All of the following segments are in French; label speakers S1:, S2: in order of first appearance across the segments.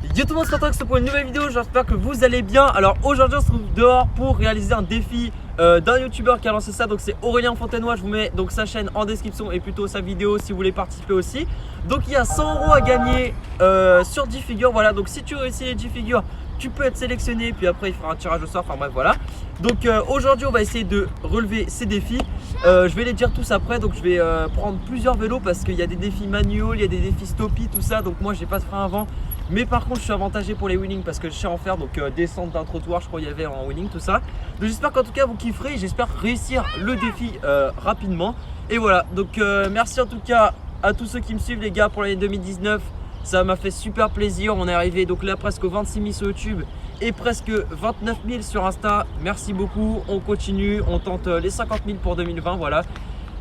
S1: Yo tout le monde, se retrouve pour une nouvelle vidéo, j'espère que vous allez bien. Alors aujourd'hui on se trouve dehors pour réaliser un défi d'un youtubeur qui a lancé ça. Donc c'est Aurélien Fontenoy, je vous mets donc sa chaîne en description et plutôt sa vidéo si vous voulez participer aussi. Donc il y a 100 € à gagner sur 10 figures, voilà. Donc si tu réussis les 10 figures, tu peux être sélectionné, puis après il fera un tirage au sort, enfin bref voilà. Donc aujourd'hui on va essayer de relever ces défis. Je vais les dire tous après, donc je vais prendre plusieurs vélos parce qu'il y a des défis manual, il y a des défis stoppie, tout ça. Donc moi j'ai pas de frein avant. Mais par contre je suis avantagé pour les winnings parce que je sais en faire, donc descente d'un trottoir je crois il y avait en winning tout ça. Donc j'espère qu'en tout cas vous kifferez et j'espère réussir le défi rapidement. Et voilà, donc merci en tout cas à tous ceux qui me suivent les gars pour l'année 2019. Ça m'a fait super plaisir, on est arrivé donc là presque aux 26 000 sur YouTube et presque 29 000 sur Insta. Merci beaucoup, on continue, on tente les 50 000 pour 2020, voilà.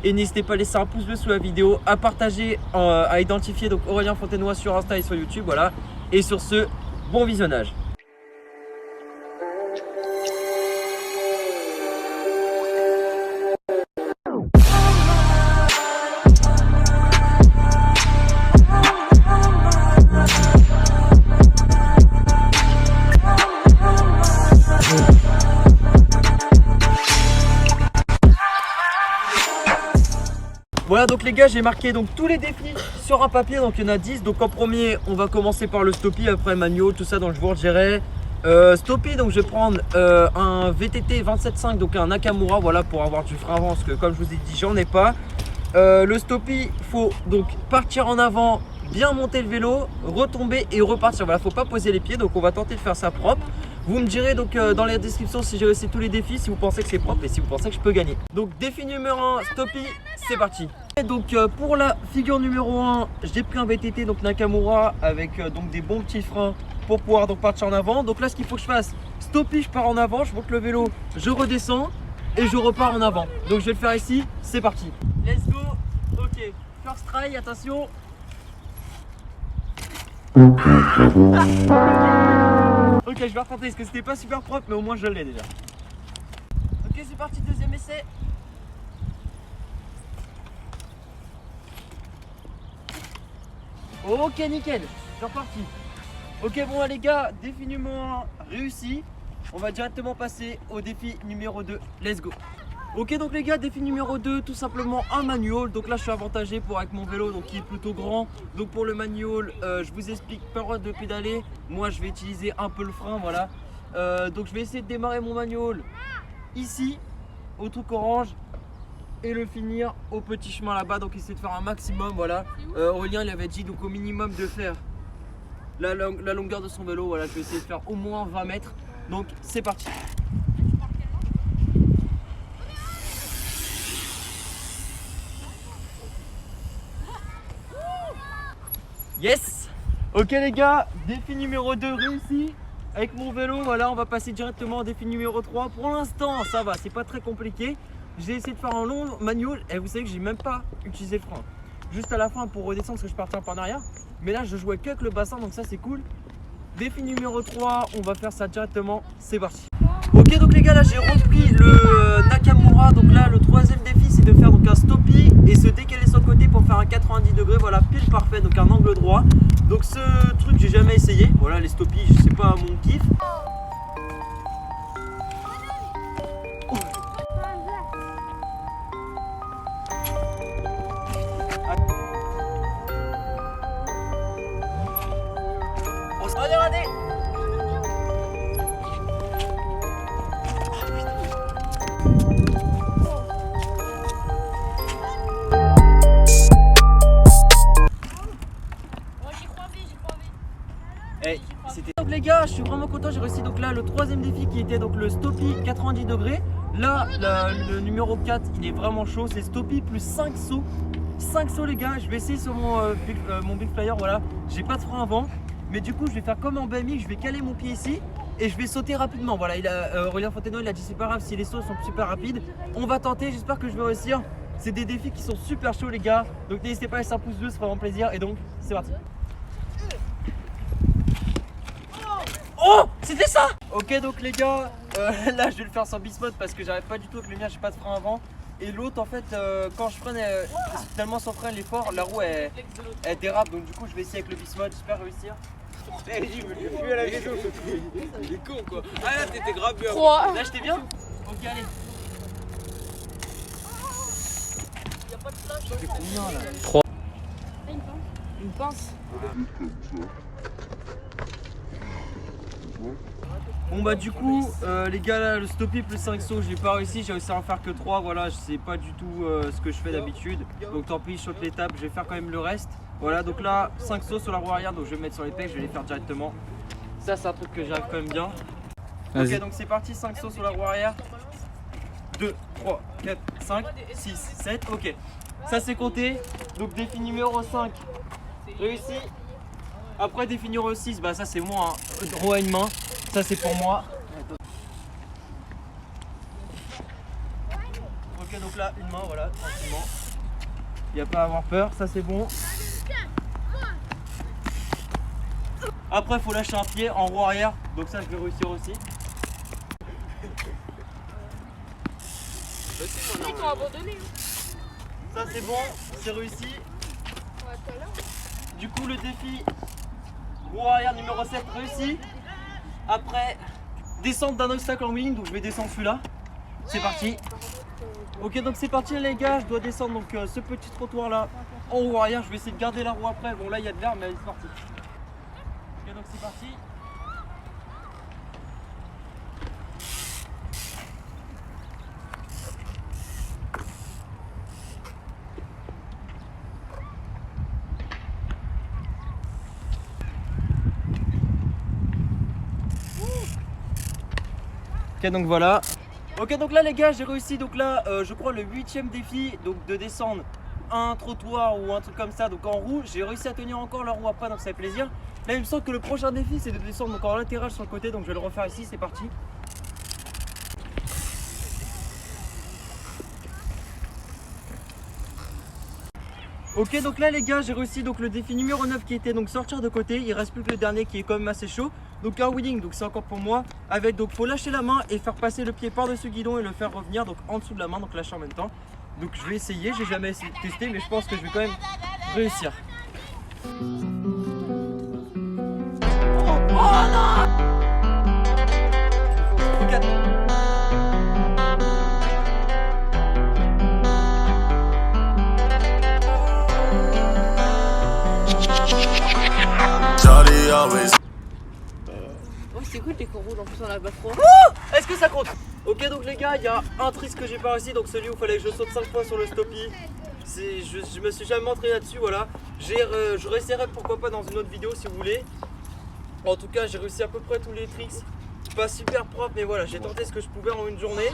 S1: Et n'hésitez pas à laisser un pouce bleu sous la vidéo, à partager, à identifier donc Aurélien Fontenoy sur Insta et sur YouTube, voilà. Et sur ce, bon visionnage. Voilà donc les gars, j'ai marqué donc tous les défis sur un papier, donc il y en a 10. Donc en premier on va commencer par le stoppie, après manual, tout ça, donc je vous redirai. Stoppie, donc je vais prendre un VTT 27.5, donc un Nakamura, voilà, pour avoir du frein avant, parce que comme je vous ai dit j'en ai pas. Le stoppie, faut donc partir en avant, bien monter le vélo, retomber et repartir, voilà, faut pas poser les pieds, donc on va tenter de faire ça propre. Vous me direz donc dans la description si j'ai réussi tous les défis, si vous pensez que c'est propre et si vous pensez que je peux gagner. Donc défi numéro 1, stoppie, c'est parti. Et donc pour la figure numéro 1, j'ai pris un VTT donc Nakamura avec donc des bons petits freins pour pouvoir donc partir en avant. Donc là ce qu'il faut que je fasse, stoppie, je pars en avant, je monte le vélo, je redescends et je repars en avant. Donc je vais le faire ici, c'est parti. Let's go. Ok, first try, attention. Ok, je vais retenter parce que c'était pas super propre, mais au moins je l'ai déjà. Ok, c'est parti, deuxième essai. Ok, nickel, c'est reparti. Ok, bon les gars, défi numéro 1 réussi. On va directement passer au défi numéro 2. Let's go. Ok, donc les gars, défi numéro 2, tout simplement un manual. Donc là je suis avantagé pour avec mon vélo, donc qui est plutôt grand. Donc pour le manual, je vous explique pas le droit de pédaler. Moi je vais utiliser un peu le frein, voilà. Donc je vais essayer de démarrer mon manual ici, au truc orange, et le finir au petit chemin là-bas. Donc essayer de faire un maximum, voilà. Aurélien il avait dit donc au minimum de faire la longueur de son vélo, voilà. Je vais essayer de faire au moins 20 mètres. Donc c'est parti. Yes. Ok les gars, défi numéro 2 réussi avec mon vélo, voilà. On va passer directement au défi numéro 3. Pour l'instant ça va, c'est pas très compliqué. J'ai essayé de faire un long manual et vous savez que j'ai même pas utilisé le frein. Juste à la fin pour redescendre parce que je partais un peu en arrière. Mais là je jouais que avec le bassin, donc ça c'est cool. Défi numéro 3, on va faire ça directement, c'est parti. Ok donc les gars, là j'ai repris le Nakamura. Donc là le troisième défi c'est de faire donc un stoppie et se décaler sur le côté pour faire un 90 degrés, voilà, pile parfait, donc un angle droit. Donc ce truc j'ai jamais essayé, voilà, les stoppies c'est pas mon kiff. Regardez. Hey, donc les gars, je suis vraiment content, j'ai réussi donc là le troisième défi qui était donc le stoppie 90 degrés. Là le numéro 4 il est vraiment chaud, c'est stoppie plus 5 sauts. 5 sauts les gars, je vais essayer sur mon big flyer, voilà. J'ai pas de frein avant, mais du coup je vais faire comme en BMX, je vais caler mon pied ici et je vais sauter rapidement. Voilà, Aurélien Fontenoy il a dit c'est pas grave si les sauts sont super rapides. On va tenter, j'espère que je vais réussir. C'est des défis qui sont super chauds les gars, donc n'hésitez pas à laisser un pouce bleu, ça fera vraiment plaisir. Et donc c'est parti. Oh, c'était ça. Ok donc les gars, là je vais le faire sans bismode parce que j'arrive pas du tout avec le mien, j'ai pas de frein avant. Et l'autre en fait quand je freine tellement sans frein elle est fort, la roue elle dérape, donc du coup je vais essayer avec le bismode, j'espère réussir.
S2: Plus à la maison, il est con quoi. Ah là t'étais grave bien.
S3: 3.
S1: Là j'étais bien. Ok allez.
S3: Y'a pas de flash.
S2: C'est combien là?
S1: 3.
S3: Une pince.
S1: Bon bah du coup les gars là le stoppie plus 5 sauts j'ai pas réussi, j'ai réussi à en faire que 3, voilà je sais pas du tout ce que je fais d'habitude. Donc tant pis je saute l'étape, je vais faire quand même le reste. Voilà donc là 5 sauts sur la roue arrière donc je vais me mettre sur les pecs, je vais les faire directement. Ça c'est un truc que j'arrive quand même bien. Ok donc c'est parti, 5 sauts sur la roue arrière. 2, 3, 4, 5, 6, 7, ok. Ça c'est compté, donc défi numéro 5 réussi. Après défi numéro 6, bah ça c'est moi, hein. Roue à une main. Ça c'est pour moi. Ok donc là une main voilà tranquillement. Il n'y a pas à avoir peur, ça c'est bon. Après faut lâcher un pied en roue arrière, donc ça je vais réussir aussi.
S3: Ils t'ont abandonné.
S1: Ça c'est bon, c'est réussi. Du coup le défi roue arrière numéro 7 réussi. Après, descendre d'un obstacle en wheeling, donc je vais descendre celui-là. C'est parti. Ok, donc c'est parti les gars, je dois descendre donc ce petit trottoir là en roue arrière. Je vais essayer de garder la roue après. Bon là il y a de l'air, mais allez, c'est parti. Ok, donc c'est parti. Ok donc voilà. Ok donc là les gars j'ai réussi donc là je crois le 8e défi donc de descendre un trottoir ou un truc comme ça donc en roue. J'ai réussi à tenir encore la roue après donc ça fait plaisir. Là il me semble que le prochain défi c'est de descendre donc en latéral sur le côté donc je vais le refaire ici, c'est parti. Ok donc là les gars j'ai réussi donc le défi numéro 9 qui était donc sortir de côté. Il reste plus que le dernier qui est quand même assez chaud. Donc un wheeling donc c'est encore pour moi. Avec donc faut lâcher la main et faire passer le pied par dessus le guidon et le faire revenir donc en dessous de la main donc lâcher en même temps. Donc je vais essayer, j'ai jamais testé mais je pense que je vais quand même réussir. Ok.
S3: Oh, c'est cool tes coraux en plus on a pas froid.
S1: Est-ce que ça compte? Ok donc les gars, il y a un trick que j'ai pas réussi, donc celui où il fallait que je saute 5 fois sur le stoppie. Je me suis jamais entraîné là-dessus, voilà. Je réessayerai pourquoi pas dans une autre vidéo si vous voulez. En tout cas j'ai réussi à peu près tous les tricks. Pas super propre mais voilà, j'ai tenté ce que je pouvais en une journée.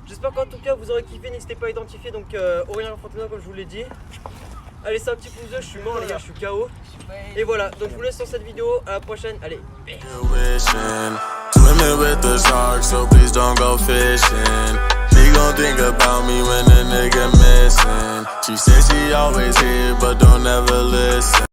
S1: J'espère qu'en tout cas vous aurez kiffé, n'hésitez pas à identifier donc Aurélien Fontenoy comme je vous l'ai dit. Allez c'est un petit pouce bleu, je suis mort les gars, je suis KO. Et voilà, donc je vous laisse sur cette vidéo, à la prochaine, allez.
S4: Swimming with the sharks, so please don't go fishing. She gon' think about me when a nigga missing. She said she always here, but don't ever listen.